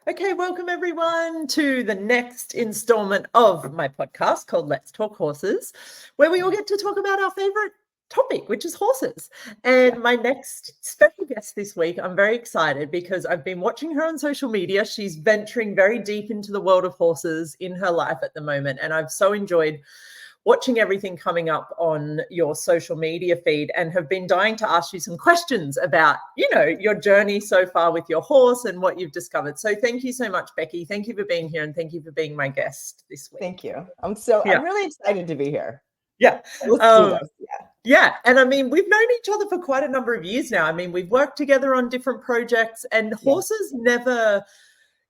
Okay, welcome everyone to the next installment of my podcast called Let's Talk Horses, where we all get to talk about our favorite topic, which is horses. And my next special guest this week, I'm very excited because I've been watching her on social media. She's venturing very deep into the world of horses in her life at the moment, and I've so enjoyed watching everything coming up on your social media feed and have been dying to ask you some questions about, your journey so far with your horse and what you've discovered. So thank you so much, Becky. Thank you for being here and thank you for being my guest this week. Thank you. I'm really excited to be here. Yeah. Let's do this. Yeah. Yeah. And I mean, we've known each other for quite a number of years now. I mean, we've worked together on different projects and horses never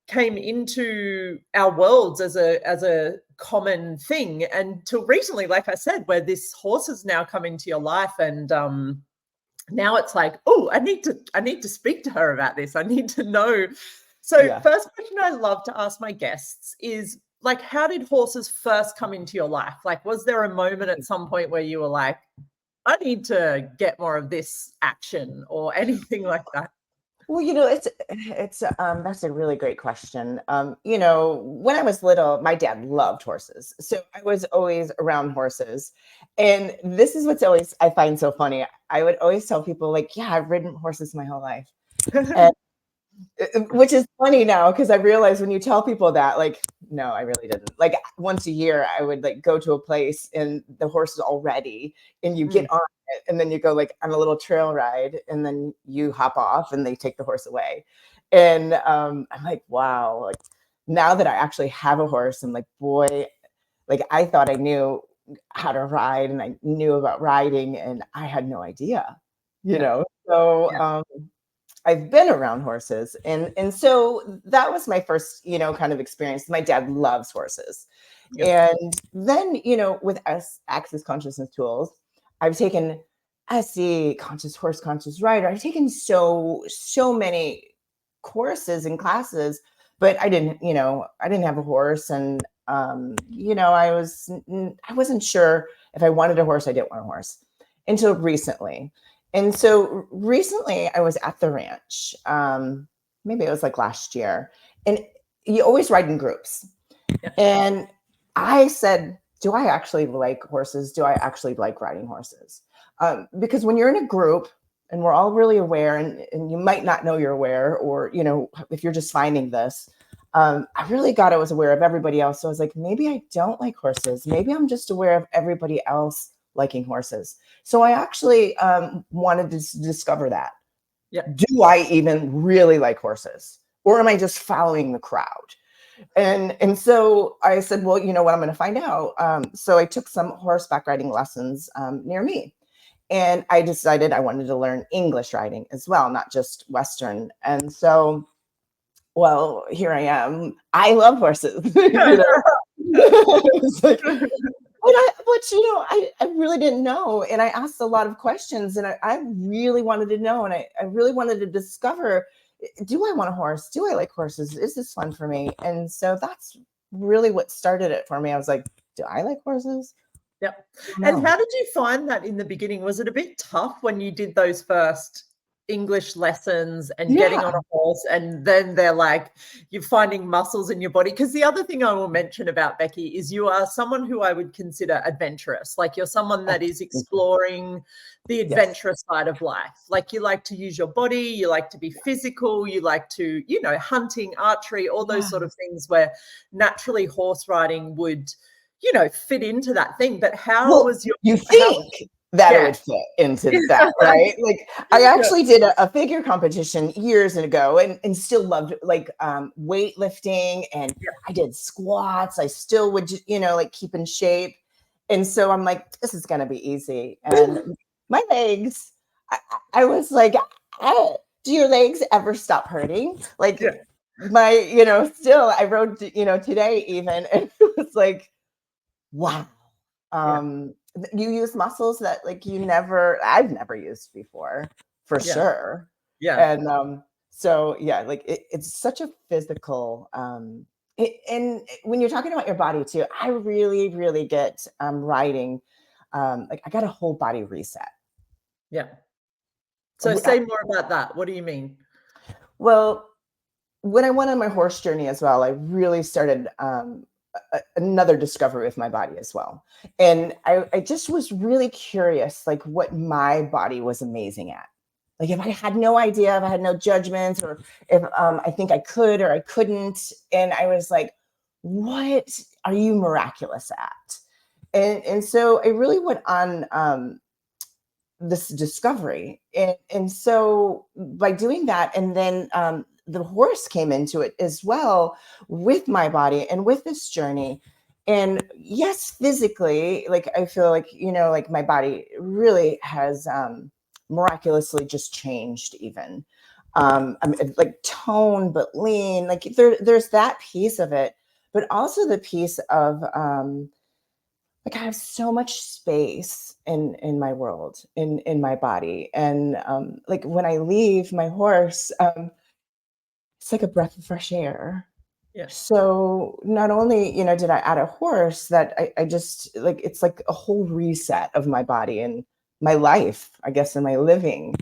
came into our worlds as a common thing until recently, like I said, where this horse has now come into your life, and now it's like, oh, I need to speak to her about this. I need to know. So first question I love to ask my guests is, like, how did horses first come into your life? Like, was there a moment at some point where you were like, I need to get more of this action or anything like that? Well, it's that's a really great question. When I was little, my dad loved horses, so I was always around horses. And this is what's always I find so funny. I would always tell people, like, yeah, I've ridden horses my whole life, and, which is funny now because I realize when you tell people that, like, no, I really didn't. Like, once a year, I would like go to a place and the horse is all ready, and you get on it, and then you go like on a little trail ride, and then you hop off, and they take the horse away. And I'm like, wow. Like, now that I actually have a horse, I'm like, boy, like I thought I knew how to ride and I knew about riding, and I had no idea, So I've been around horses, and so that was my first, kind of experience. My dad loves horses. And then, with Access Consciousness tools, I've taken SE, Conscious Horse, Conscious Rider. I've taken so many courses and classes, but I didn't have a horse. And, I wasn't sure if I wanted a horse. I didn't want a horse until recently. And so recently I was at the ranch. Maybe it was like last year. And you always ride in groups. And I said, do I actually like horses? Do I actually like riding horses? Because when you're in a group and we're all really aware, and you might not know you're aware, or, if you're just finding this, I really I was aware of everybody else. So I was like, maybe I don't like horses. Maybe I'm just aware of everybody else liking horses. So I actually wanted to discover that. Do I even really like horses? Or am I just following the crowd? And so I said, well, you know what, I'm going to find out. So I took some horseback riding lessons near me. And I decided I wanted to learn English riding as well, not just Western. And so, well, here I am. I love horses. It's like, I really didn't know. And I asked a lot of questions, and I really wanted to know. And I really wanted to discover, do I want a horse? Do I like horses? Is this fun for me? And so that's really what started it for me. I was like, do I like horses? Yeah. And how did you find that in the beginning? Was it a bit tough when you did those first English lessons and getting on a horse, and then they're like, you're finding muscles in your body? Because the other thing I will mention about Becky is you are someone who I would consider adventurous. Like, you're someone that is exploring the adventurous side of life. Like, you like to use your body, you like to be physical, you like to, hunting, archery, all those sort of things where naturally horse riding would, fit into that thing. But how was your... You think that it would fit into that, right? Like, I actually did a figure competition years ago, and still loved like weightlifting, and I did squats. I still would, like, keep in shape. And so I'm like, this is gonna be easy. And my legs, I was like, do your legs ever stop hurting? Like, my, still I rode, today even, and it was like, wow. You use muscles that, like, I've never used before, for sure. And so like it's such a physical and when you're talking about your body too, I really get riding, like, I got a whole body reset. So say more about that. What do you mean? Well, when I went on my horse journey as well, I really started another discovery with my body as well. And I just was really curious, like what my body was amazing at. Like if I had no idea, if I had no judgments, or if I think I could or I couldn't. And I was like, what are you miraculous at? And so I really went on this discovery. And so by doing that, and then the horse came into it as well with my body and with this journey. And yes, physically, like I feel like, like my body really has miraculously just changed even. I'm like tone, but lean, like there's that piece of it, but also the piece of like I have so much space in my world, in my body. And like when I leave my horse, it's like a breath of fresh air. Yeah. So not only, did I add a horse, that I just like, it's like a whole reset of my body and my life, I guess, and my living.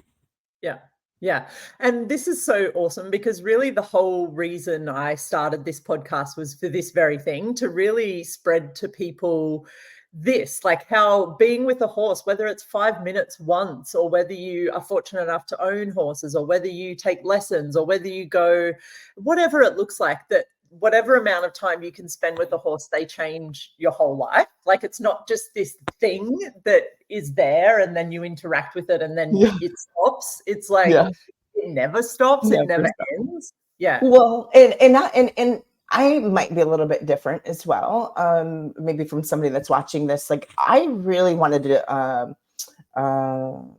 Yeah. Yeah. And this is so awesome because really the whole reason I started this podcast was for this very thing, to really spread to people this, like how being with a horse, whether it's 5 minutes once, or whether you are fortunate enough to own horses, or whether you take lessons, or whether you go, whatever it looks like, that whatever amount of time you can spend with a horse, they change your whole life. Like it's not just this thing that is there and then you interact with it and then Yeah. it stops. It's like Yeah. it never stops. It Never never stop. ends. Yeah. Well, and I might be a little bit different as well. Maybe from somebody that's watching this, like I really wanted to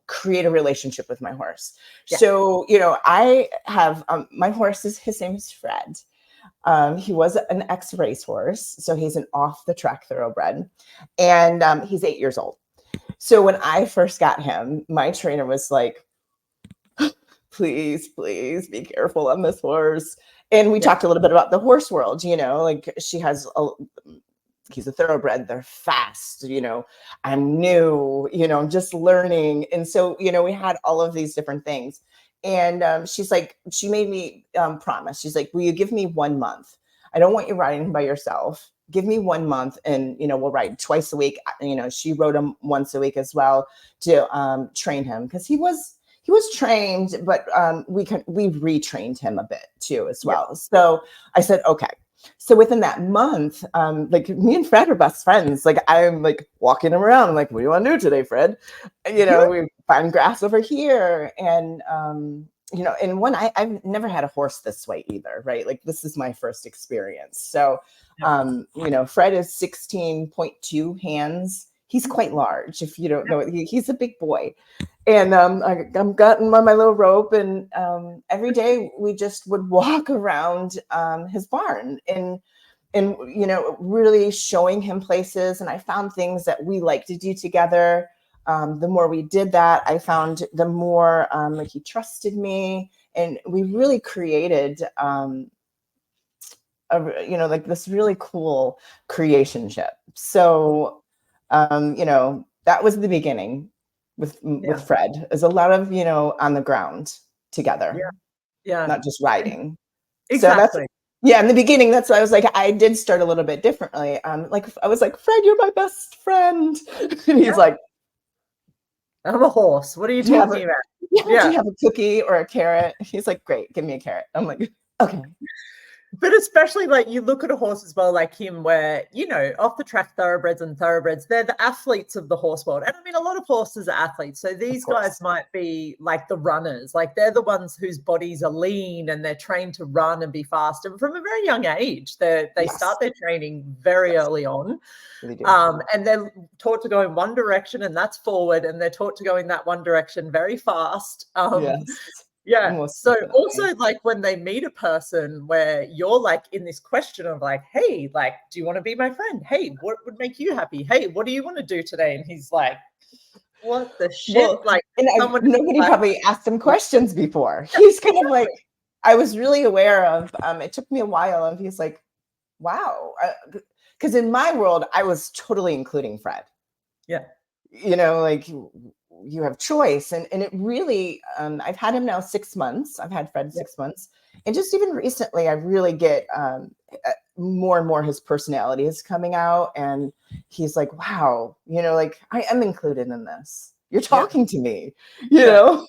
create a relationship with my horse. Yeah. So, I have my horse his name is Fred. He was an ex-race horse, so he's an off-the-track thoroughbred, and he's 8 years old. So when I first got him, my trainer was like, please, please be careful on this horse. And we talked a little bit about the horse world, like he's a thoroughbred. They're fast, I'm new, I'm just learning. And so, we had all of these different things. And she's like, she made me promise. She's like, will you give me 1 month? I don't want you riding by yourself. Give me 1 month and, we'll ride twice a week. She rode him once a week as well to train him, because he was trained, but we retrained him a bit too as well. Yeah. So I said, okay. So within that month, like me and Fred are best friends. Like I'm like walking him around. I'm like, what do you want to do today, Fred? And, we find grass over here. And, and I've never had a horse this way either, right? Like this is my first experience. So, Fred is 16.2 hands. He's quite large. If you don't know it, he's a big boy. And I'm gotten on my little rope, and every day we just would walk around his barn and really showing him places. And I found things that we like to do together. The more we did that, I found the more like he trusted me, and we really created like this really cool creationship. So that was the beginning with Fred. Is a lot of on the ground together, not just riding. Exactly. So in the beginning, that's why I was like, I did start a little bit differently. Like I was like, Fred, you're my best friend, and he's like, I'm a horse. What are you talking about? Do you have a cookie or a carrot? He's like, great, give me a carrot. I'm like, okay. But especially like you look at a horse as well, like him, where, off the track thoroughbreds, they're the athletes of the horse world. And I mean, a lot of horses are athletes. So these guys might be like the runners, like they're the ones whose bodies are lean and they're trained to run and be fast. And from a very young age, they start their training very early on. And they're taught to go in one direction, and that's forward. And they're taught to go in that one direction very fast. Yeah. So also like when they meet a person where you're like in this question of like, hey, like, do you want to be my friend? Hey, what would make you happy? Hey, what do you want to do today? And he's like, what the shit? Well, like nobody probably asked him questions before. He's kind of like, I was really aware of, it took me a while, and he's like, wow. Because in my world, I was totally including Fred. Yeah. Like you have choice. And it really, I've had him now 6 months. I've had Fred 6 months. And just even recently, I really get more and more his personality is coming out. And he's like, wow, like I am included in this. You're talking to me, you know?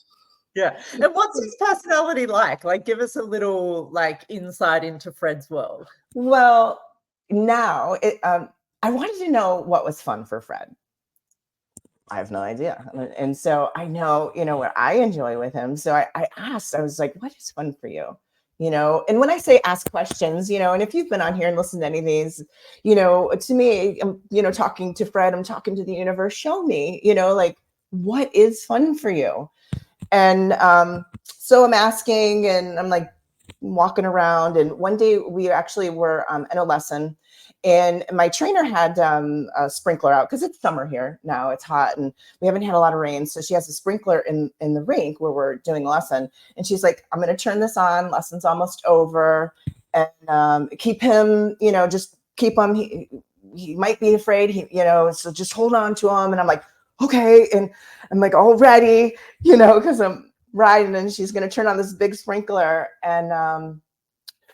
Yeah. And what's his personality like? Like, give us a little like insight into Fred's world. Well, now I wanted to know what was fun for Fred. I have no idea. And so I know, what I enjoy with him. So I asked, I was like, what is fun for you? And when I say ask questions, and if you've been on here and listened to any of these, to me, I'm, talking to Fred, I'm talking to the universe, show me, like, what is fun for you? And so I'm asking, and I'm like walking around. And one day we actually were in a lesson, and my trainer had a sprinkler out because it's summer here now. It's hot and we haven't had a lot of rain. So she has a sprinkler in the rink where we're doing a lesson. And she's like, I'm going to turn this on. Lesson's almost over. And keep him, just keep him. He might be afraid, so just hold on to him. And I'm like, okay. And I'm like, all ready, because I'm riding, and she's going to turn on this big sprinkler. And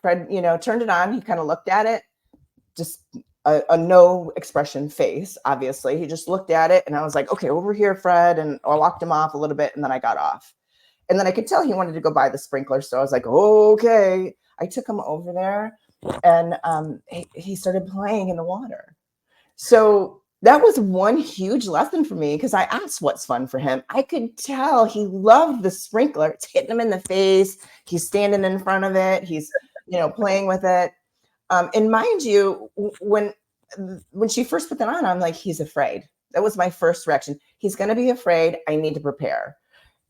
Fred, turned it on. He kind of looked at it, just a no expression face. Obviously, he just looked at it, and I was like, okay, over here, Fred. And I walked him off a little bit, and then I got off. And then I could tell he wanted to go buy the sprinkler. So I was like, okay. I took him over there, and he started playing in the water. So that was one huge lesson for me, because I asked what's fun for him. I could tell he loved the sprinkler. It's hitting him in the face. He's standing in front of it. He's, playing with it. And mind you, when she first put that on, I'm like, he's afraid. That was my first reaction. He's going to be afraid. I need to prepare.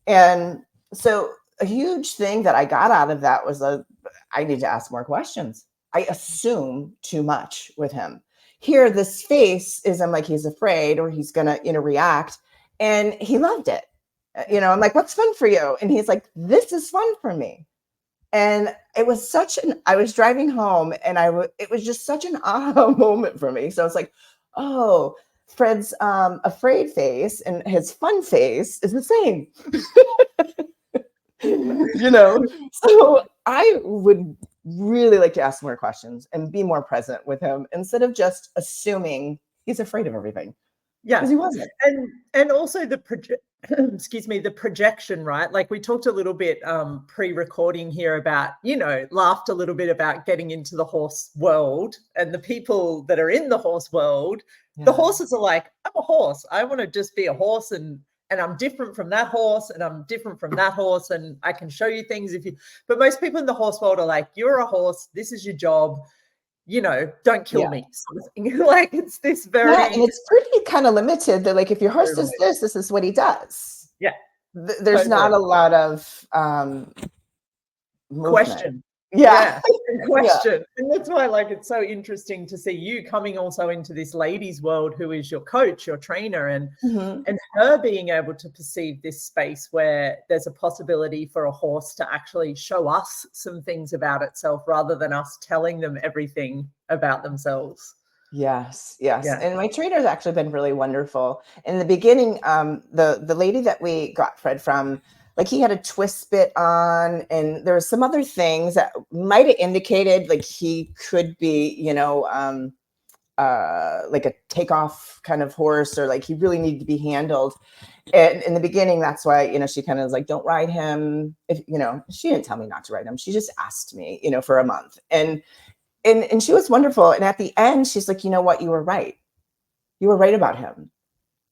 And so a huge thing that I got out of that was I need to ask more questions. I assume too much with him. Here, this face is, I'm like, he's afraid, or he's going to, react. And he loved it. I'm like, what's fun for you? And he's like, this is fun for me. And it was I was driving home, and it was just such an aha moment for me. So it's like, oh, Fred's afraid face and his fun face is the same. So I would really like to ask more questions and be more present with him, instead of just assuming he's afraid of everything. Yeah, because he wasn't. And also the the projection, right? Like we talked a little bit pre-recording here about, laughed a little bit about getting into the horse world, and the people that are in the horse world, the horses are like, I'm a horse. I want to just be a horse, and I'm different from that horse, and I'm different from that horse, and I can show you things but most people in the horse world are like, you're a horse, this is your job, don't kill me. Like it's this very and it's pretty kind of limited. That like, if your horse does this is what he does. Yeah. There's not a lot of question. Yeah. Question. Yeah. And that's why it's so interesting to see you coming also into this ladies' world, who is your coach, your trainer, and her being able to perceive this space where there's a possibility for a horse to actually show us some things about itself, rather than us telling them everything about themselves. Yes. Yeah. And my trainer's actually been really wonderful. In the beginning, the lady that we got Fred from, like, he had a twist bit on, and there were some other things that might have indicated like he could be, like a takeoff kind of horse, or like he really needed to be handled. And in the beginning, that's why, she kind of was like, don't ride him. If, she didn't tell me not to ride him. She just asked me, for a month. And she was wonderful. And at the end, she's like, you know what? You were right. You were right about him.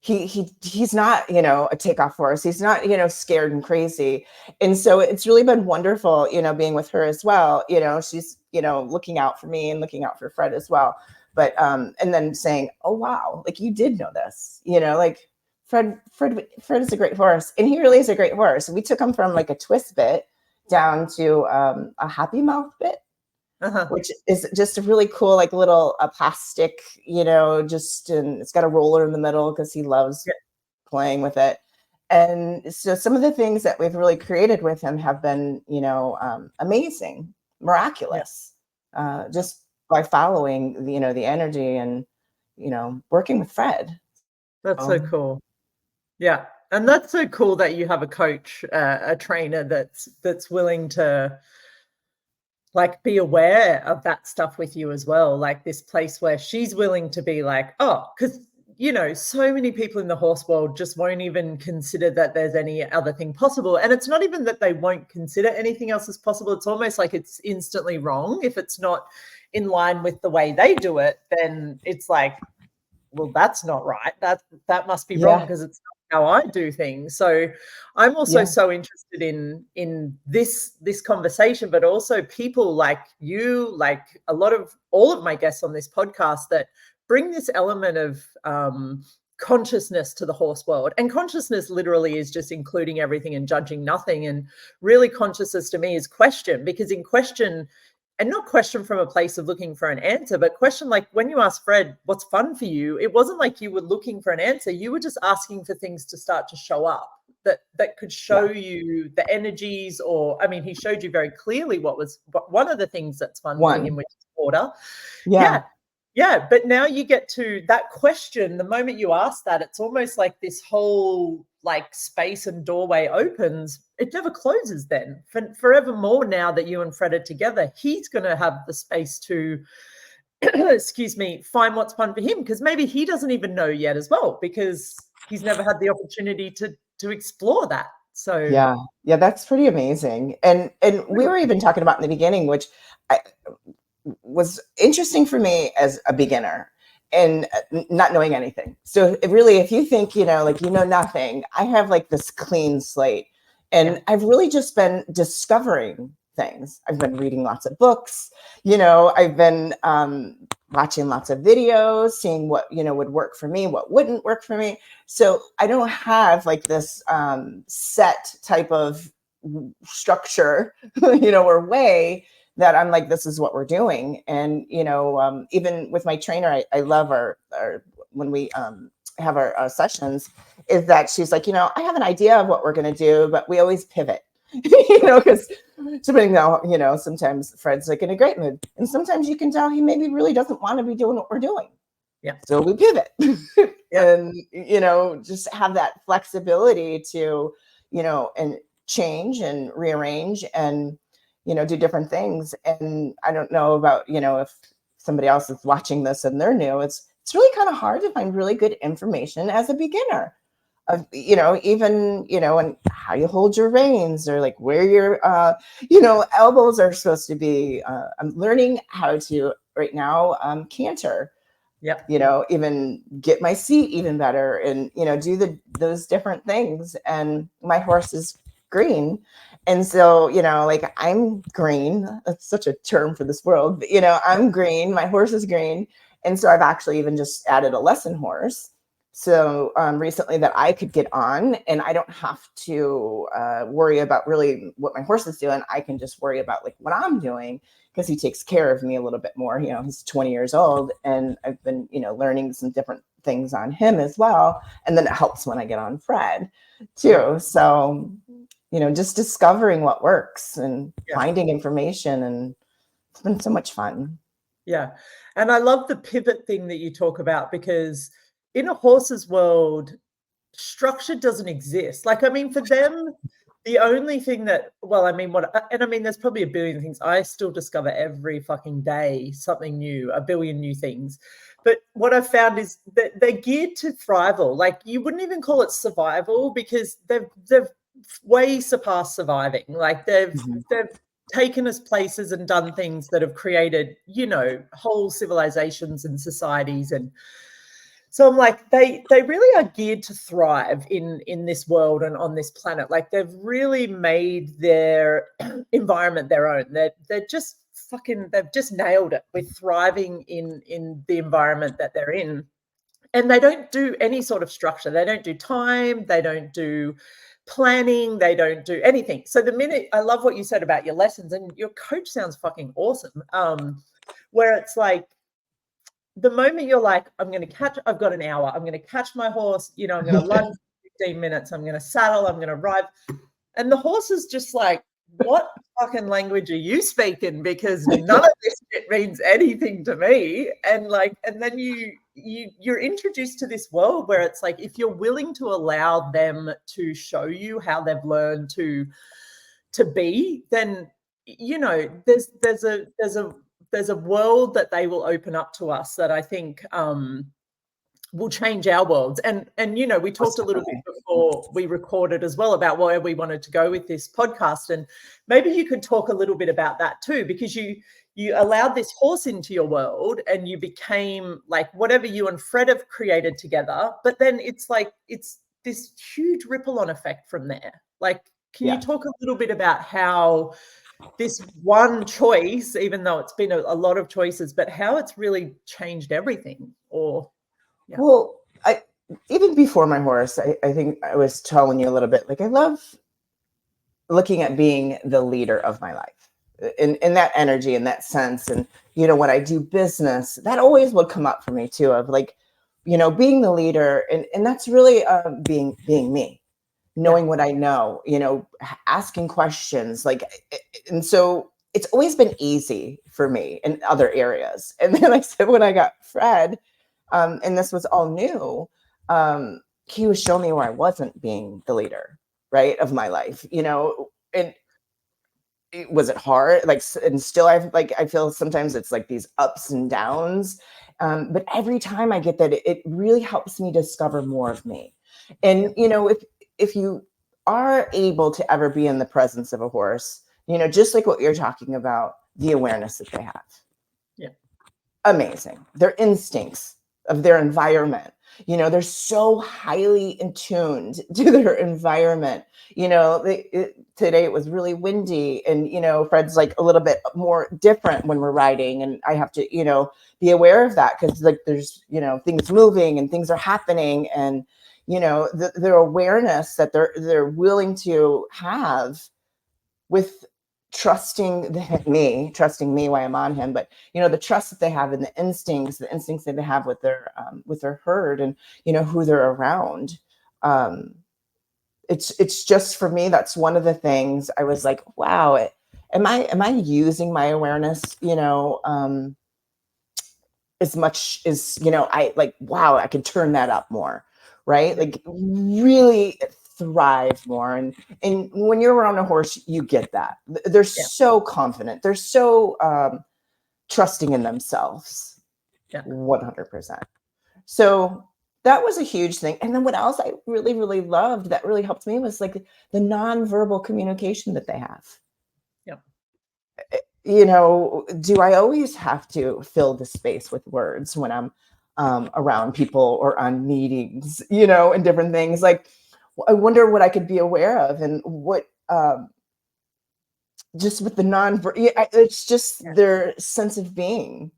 He's not, a takeoff horse. He's not, scared and crazy. And so it's really been wonderful, being with her as well. She's, looking out for me and looking out for Fred as well. But, and then saying, oh, wow, like you did know this, like Fred is a great horse. And he really is a great horse. We took him from like a twist bit down to a happy mouth bit. Which is just a really cool, like little plastic, and it's got a roller in the middle because he loves playing with it. And so some of the things that we've really created with him have been, amazing, miraculous, just by following, the energy and, working with Fred. That's so cool. Yeah. And that's so cool that you have a coach, a trainer that's willing to like be aware of that stuff with you as well. Like this place where she's willing to be like, oh, because so many people in the horse world just won't even consider that there's any other thing possible. And it's not even that they won't consider anything else as possible. It's almost like it's instantly wrong. If it's not in line with the way they do it, then it's like, well, that's not right. That must be wrong because it's not how I do things. So I'm also so interested in this conversation, but also people like you, like all of my guests on this podcast that bring this element of consciousness to the horse world. And consciousness literally is just including everything and judging nothing. And really consciousness to me is question, because in question, and not question from a place of looking for an answer, but question like when you asked Fred, what's fun for you? It wasn't like you were looking for an answer. You were just asking for things to start to show up that could show you the energies, or, I mean, he showed you very clearly what one of the things that's fun for him, which is order. Yeah. But now you get to that question. The moment you ask that, it's almost like this whole like space and doorway opens. It never closes then. Forevermore, now that you and Fred are together, he's going to have the space to, excuse me, find what's fun for him, because maybe he doesn't even know yet as well, because he's never had the opportunity to explore that. So yeah, that's pretty amazing. And we were even talking about in the beginning, which was interesting for me as a beginner and not knowing anything. So if you think, like, nothing, I have like this clean slate, and I've really just been discovering things. I've been reading lots of books, I've been watching lots of videos, seeing what, would work for me, what wouldn't work for me. So I don't have like this set type of structure, or way that I'm like, this is what we're doing. And, even with my trainer, I love our when we have our sessions, is that she's like, I have an idea of what we're going to do, but we always pivot, because sometimes Fred's like in a great mood, and sometimes you can tell he maybe really doesn't want to be doing what we're doing. Yeah. So we pivot and, just have that flexibility to, and change and rearrange and, do different things. And I don't know about, if somebody else is watching this and they're new, it's really kind of hard to find really good information as a beginner of, even, and how you hold your reins, or like where your, elbows are supposed to be. I'm learning how to right now, canter, even get my seat even better, and, do those different things. And my horse is green. And so, like, I'm green. That's such a term for this world, but, I'm green. My horse is green. And so I've actually even just added a lesson horse. So recently that I could get on, and I don't have to worry about really what my horse is doing. I can just worry about like what I'm doing, because he takes care of me a little bit more. He's 20 years old, and I've been, learning some different things on him as well. And then it helps when I get on Fred too. So, just discovering what works and finding information, and it's been so much fun. Yeah. And I love the pivot thing that you talk about, because in a horse's world, structure doesn't exist. Like, I mean, for them, the only thing that, there's probably a billion things. I still discover every fucking day something new, a billion new things. But what I've found is that they're geared to thrival. Like, you wouldn't even call it survival, because they've way surpassed surviving. Like, they've taken us places and done things that have created, whole civilizations and societies. And so I'm like, they really are geared to thrive in this world and on this planet. Like, they've really made their environment their own. They've just nailed it with thriving in the environment that they're in. And they don't do any sort of structure. They don't do time. They don't do planning. They don't do anything. So I love what you said about your lessons, and your coach sounds fucking awesome. Where it's like, the moment you're like, I've got an hour, I'm going to catch my horse, I'm going to lunge 15 minutes, I'm going to saddle, I'm going to ride. And the horse is just like, what fucking language are you speaking? Because none of this shit means anything to me. And then you you're introduced to this world where it's like, if you're willing to allow them to show you how they've learned to be, then there's a world that they will open up to us that I think will change our worlds. And we talked a little bit before we recorded as well about where we wanted to go with this podcast, and maybe you could talk a little bit about that too, because you allowed this horse into your world and you became like whatever you and Fred have created together, but then it's this huge ripple on effect from there. Like, can you talk a little bit about how this one choice, even though it's been a lot of choices, but how it's really changed everything? Well, even before my horse, I think I was telling you a little bit, like, I love looking at being the leader of my life in that energy, in that sense. And, when I do business, that always would come up for me too, of like, being the leader. And that's really being me, knowing what I know, asking questions, like, and so it's always been easy for me in other areas. And then I said, when I got Fred, and this was all new, he was showing me where I wasn't being the leader, right, of my life, and was it hard? Like, and still I feel sometimes it's like these ups and downs. But every time I get that, it really helps me discover more of me. And, if you are able to ever be in the presence of a horse, just like what you're talking about, the awareness that they have. Yeah. Amazing. Their instincts of their environment. They're so highly attuned to their environment. Today it was really windy, and Fred's like a little bit more different when we're riding, and I have to be aware of that, because like there's things moving and things are happening, and their awareness that they're willing to have with trusting me while I'm on him, but the trust that they have in the instincts that they have with their herd, and who they're around. It's just, for me, that's one of the things I was like, wow, am I using my awareness as much as I like, wow, I can turn that up more, right? Like, really thrive more. And when you're around a horse, you get that. They're so confident. They're so trusting in themselves. 100%. So that was a huge thing. And then what else I really, really loved that really helped me was like the nonverbal communication that they have. Do I always have to fill the space with words when I'm around people or on meetings, and different things? Like, I wonder what I could be aware of, and what just with the it's just their sense of being.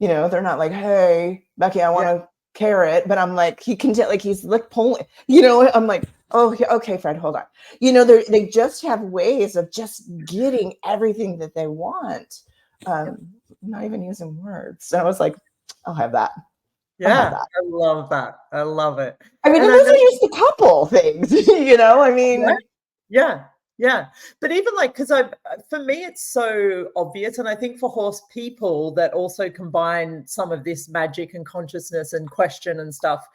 They're not like, hey, Becky, I want a carrot, but I'm like, he can tell, like, he's like pulling, I'm like, oh, okay, Fred, hold on. They just have ways of just getting everything that they want, not even using words. So I was like, I'll have that. I love that. I love it. I mean, those are just a couple things, I mean. Yeah. But even like, because for me, it's so obvious. And I think for horse people that also combine some of this magic and consciousness and question and stuff,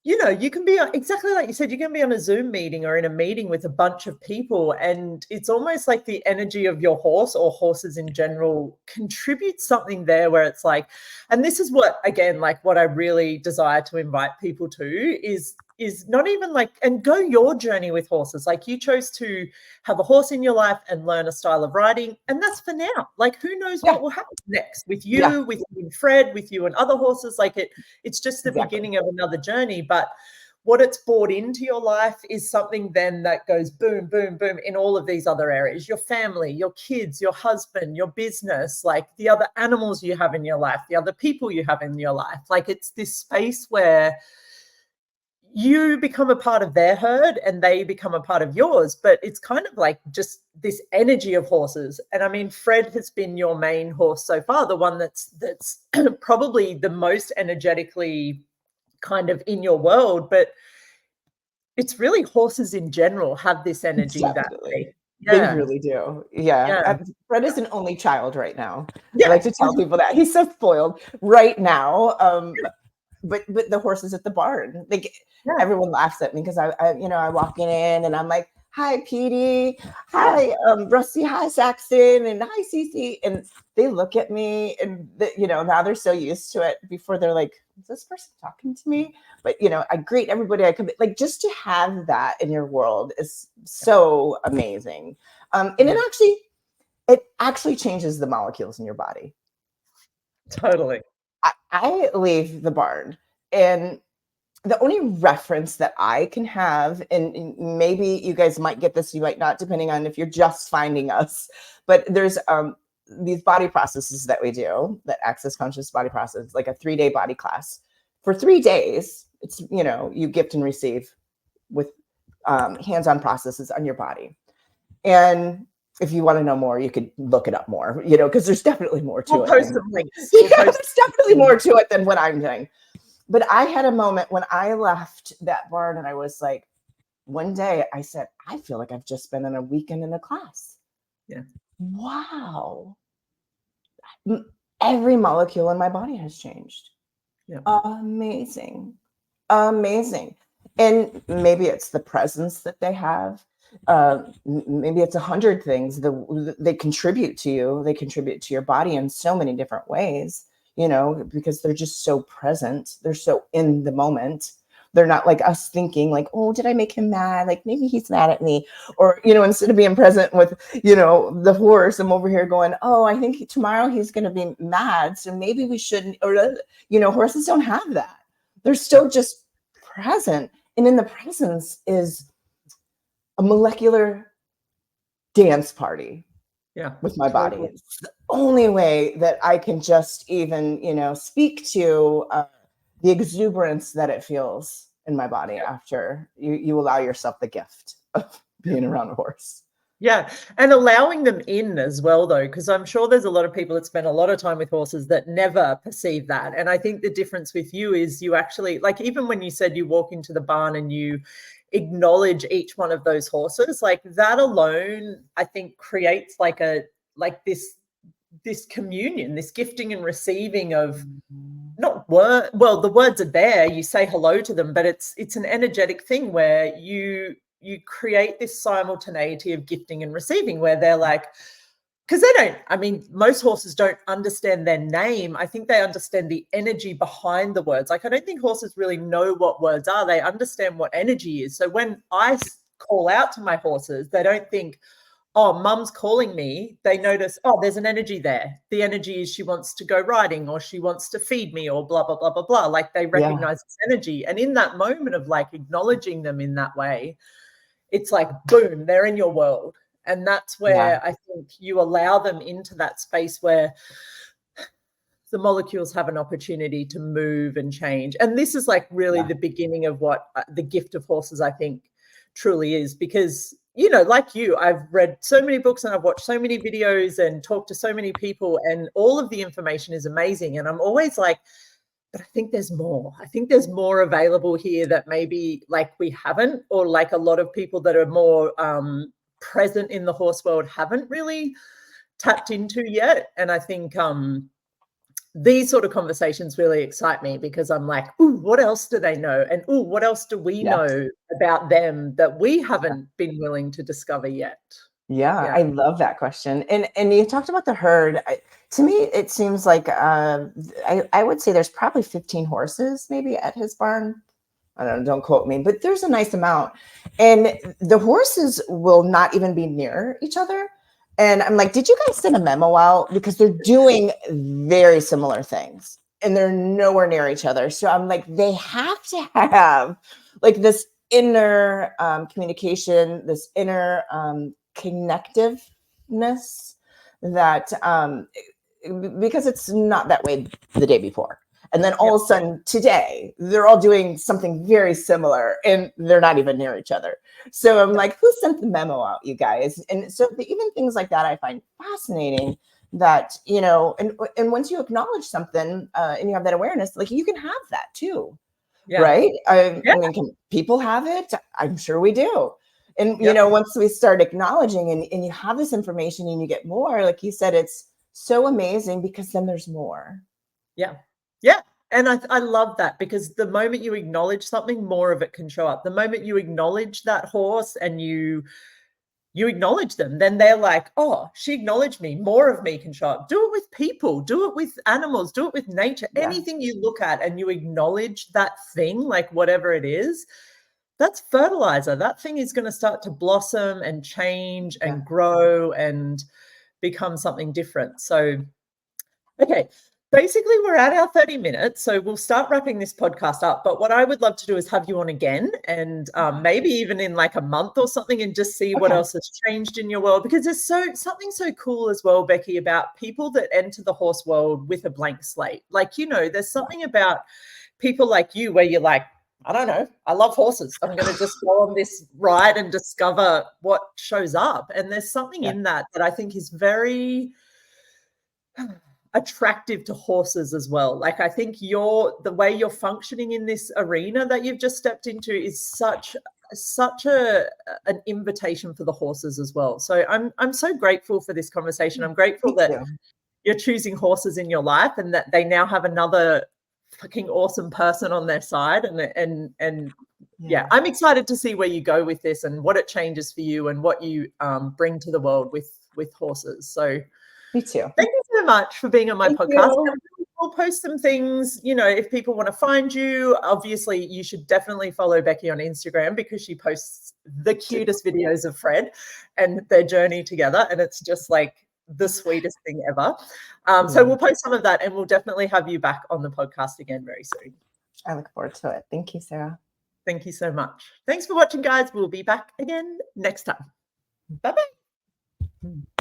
you can be exactly like you said, you can be on a Zoom meeting or in a meeting with a bunch of people, and it's almost like the energy of your horse or horses in general contributes something there where it's like, and this is what, again, like what I really desire to invite people to is not even like, and go your journey with horses. Like, you chose to have a horse in your life and learn a style of riding, and that's for now. Like, who knows what will happen next with you, with you and Fred, with you and other horses. Like, it's just the beginning of another journey. But what it's brought into your life is something then that goes boom, boom, boom in all of these other areas: your family, your kids, your husband, your business, like the other animals you have in your life, the other people you have in your life. Like, it's this space where you become a part of their herd and they become a part of yours, but it's kind of like just this energy of horses. And I mean, Fred has been your main horse so far, the one that's probably the most energetically kind of in your world, but it's really horses in general have this energy. Definitely. They really do. Fred is an only child right now. I like to tell people that he's so spoiled right now. but the horses at the barn, like Yeah. everyone laughs at me because I walk in and I'm like, hi, Petey. Hi, Rusty. Hi, Saxon. And hi, Cece. And they look at me and, now they're so used to it. Before they're like, is this person talking to me? But, I greet everybody I come, like, just to have that in your world is so amazing. And it actually changes the molecules in your body. Totally. I leave the barn, and the only reference that I can have, and maybe you guys might get this, you might not, depending on if you're just finding us, but there's these body processes that we do, that access conscious body process, like a 3-day body class. For 3 days, it's, you gift and receive with hands-on processes on your body. And if you want to know more, you could look it up more, because there's definitely more to We'll it. Post some links. There's definitely more to it than what I'm doing. But I had a moment when I left that barn and I was like, one day I said, I feel like I've just been in a weekend in a class. Yeah. Wow. Every molecule in my body has changed. Yeah. Amazing. Amazing. And maybe it's the presence that they have. Maybe it's 100 things that they contribute to you. They contribute to your body in so many different ways, because they're just so present. They're so in the moment. They're not like us thinking like, oh, did I make him mad? Like maybe he's mad at me. Or, instead of being present with, the horse, I'm over here going, oh, I think tomorrow he's going to be mad. So maybe we shouldn't, or, horses don't have that. They're still just present. And in the presence is a molecular dance party. Yeah. With my body. It's the only way that I can just even, speak to the exuberance that it feels in my body after you allow yourself the gift of being around a horse. Yeah. And allowing them in as well, though, because I'm sure there's a lot of people that spend a lot of time with horses that never perceive that. And I think the difference with you is you actually, like, even when you said you walk into the barn and you acknowledge each one of those horses, like that alone, I think creates this communion, this gifting and receiving of not word. Well, the words are there, you say hello to them, but it's an energetic thing where you create this simultaneity of gifting and receiving where they're like, because most horses don't understand their name. I think they understand the energy behind the words. Like, I don't think horses really know what words are. They understand what energy is. So when I call out to my horses, they don't think, oh, mum's calling me. They notice, oh, there's an energy there. The energy is she wants to go riding or she wants to feed me or blah, blah, blah, blah, blah. Like they recognize this energy. And in that moment of like acknowledging them in that way, it's like, boom, they're in your world. And that's where I think you allow them into that space where the molecules have an opportunity to move and change. And this is like really the beginning of what the gift of horses, I think, truly is. Because, like you, I've read so many books and I've watched so many videos and talked to so many people, and all of the information is amazing. And I'm always like, but I think there's more. I think there's more available here that maybe like we haven't, or like a lot of people that are more present in the horse world haven't really tapped into yet. And I think these sort of conversations really excite me because I'm like, ooh, what else do they know? And ooh, what else do we know about them that we haven't been willing to discover yet? Yeah, I love that question. And you talked about the herd. To me, it seems like I would say there's probably 15 horses maybe at his barn. I don't quote me, but there's a nice amount. And the horses will not even be near each other. And I'm like, did you guys send a memo out? Because they're doing very similar things and they're nowhere near each other. So I'm like, they have to have like this inner communication, this inner connectiveness that because it's not that way the day before. And then all of a sudden today, they're all doing something very similar and they're not even near each other. So I'm like, who sent the memo out, you guys? And so even things like that, I find fascinating that, and once you acknowledge something and you have that awareness, like you can have that too. Right? I mean, can people have it? I'm sure we do. And, once we start acknowledging and you have this information and you get more, like you said, it's so amazing because then there's more. Yeah. Yeah. And I love that, because the moment you acknowledge something, more of it can show up. The moment you acknowledge that horse and you acknowledge them, then they're like, oh, she acknowledged me, more of me can show up. Do it with people, do it with animals, do it with nature. Yeah. Anything you look at and you acknowledge that thing, like whatever it is, that's fertilizer. That thing is going to start to blossom and change and grow and become something different. So, okay. Basically, we're at our 30 minutes, so we'll start wrapping this podcast up. But what I would love to do is have you on again, and maybe even in like a month or something, and just see what else has changed in your world. Because there's something so cool as well, Becky, about people that enter the horse world with a blank slate. Like, you know, there's something about people like you where you're like, I don't know, I love horses. I'm going to just go on this ride and discover what shows up. And there's something in that I think is very attractive to horses as well. Like, I think the way you're functioning in this arena that you've just stepped into is such an invitation for the horses as well. So I'm so grateful for this conversation. I'm grateful that you're choosing horses in your life, and that they now have another fucking awesome person on their side. And yeah, I'm excited to see where you go with this and what it changes for you and what you bring to the world with horses. So me too. Thank you so much for being on my podcast. We'll post some things, you know, if people want to find you. Obviously, you should definitely follow Becky on Instagram, because she posts the cutest videos of Fred and their journey together. And it's just like the sweetest thing ever. So we'll post some of that, and we'll definitely have you back on the podcast again very soon. I look forward to it. Thank you, Sarah. Thank you so much. Thanks for watching, guys. We'll be back again next time. Bye-bye.